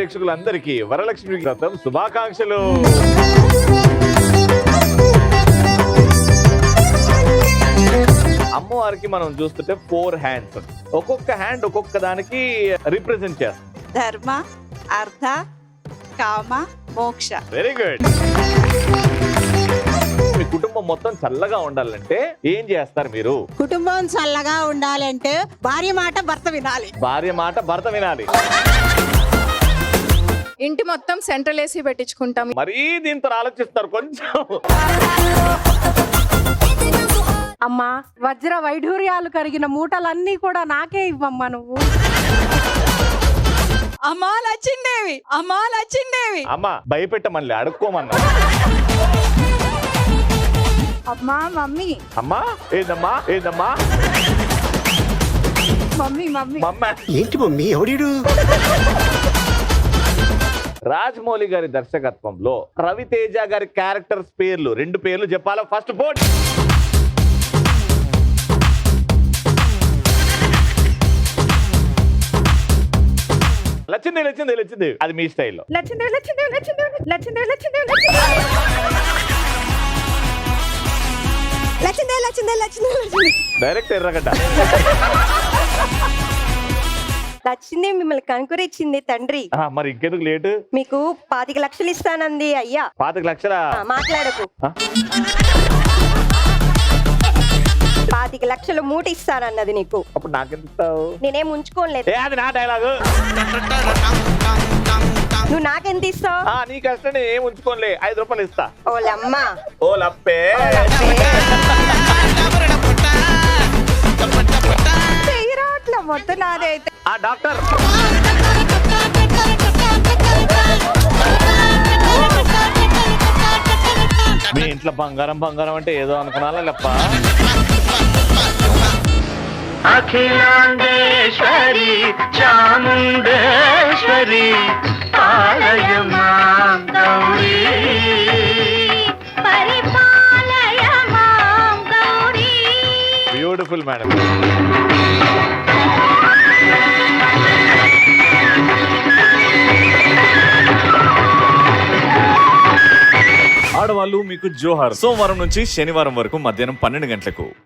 ప్రేక్షకులందరికీ వరలక్ష్మి వ్రతం శుభాకాంక్షలు. అమ్మవారికి మనం చూస్తుంటే 4 హ్యాండ్స్, ఒక్కొక్క హ్యాండ్ ఒక్కొక్క దానికి రిప్రజెంట్ చేస్తుంది. ధర్మ, అర్థ, కామ, మోక్ష. Very good. మీ కుటుంబం మొత్తం చల్లగా ఉండాలంటే ఏం చేస్తారు మీరు? కుటుంబం చల్లగా ఉండాలంటే భార్య మాట భర్త వినాలి. భార్య మాట భర్త వినాలి. ఇంటి మొత్తం సెంట్రల్ ఏసీ పెట్టించుకుంటాం. మరీ దీంతో ఆలోచిస్తారు కొంచెం. అమ్మా, వజ్ర వైఢూర్యాలు కరిగిన మూటలన్నీ కూడా నాకే ఇవ్వమ్మా నువ్వు. అమ్మా లచ్చిందేవి, అమ్మా లచ్చిందేవి. అమ్మ భయపెట్టమని అడుక్కోమన్నా. అమ్మా మమ్మీ, అమ్మా ఏందమ్మా ఏందమ్మా మమ్మీ మమ్మీ. మమ్మ ఏంటి మమ్మీ ఎవడీడు? రాజమౌళి గారి దర్శకత్వంలో రవితేజ గారి క్యారెక్టర్స్ పేర్లు 2 పేర్లు చెప్పాలా? First board. లచ్చిందేవి లచ్చిందేవి లచ్చిందేవి, అది మీ స్టైల్లో. లచ్చిందేవి లచ్చిందేవి లచ్చిందేవి లచ్చిందేవి లచ్చిందేవి లచ్చిందే లచ్చిందే లచ్చిందే లచ్చిందే. డైరెక్ట్ ఎర్రగడ్డ. లచ్చింది మిమ్మల్ని కనుకరిచ్చింది తండ్రి. మరి ఇంకెందుకు లేటు? మీకు 25 లక్షలు ఇస్తానంది అయ్యా. 25 లక్షలా? మాట్లాడకు. 25 లక్షలు మూట ఇస్తానన్నది నీకు. అప్పుడు నాకెంత ఇస్తావు? నేనేం ఉంచుకోలేదు. అది నా డైలాగు. నువ్వు నాకెంత ఇస్తావు? నీ కష్టం నేను ఏం ఉంచుకోలే, 5 రూపాయలు ఇస్తా. ఓలమ్మా, ఓ లప్పే. తీరాట్ల మొత్తం నాదే అయితే. ఆ డాక్టర్ మీ ఇంట్లో బంగారం బంగారం అంటే ఏదో అనుకున్నాలా లెప్ప. అఖిలాండేశ్వరి చాముండేశ్వరి ఆలయమా గౌరీ బ్యూటిఫుల్ మేడం. ఆడవాళ్ళు మీకు జోహార్. సోమవారం నుంచి శనివారం వరకు మధ్యాహ్నం 12 గంటలకు.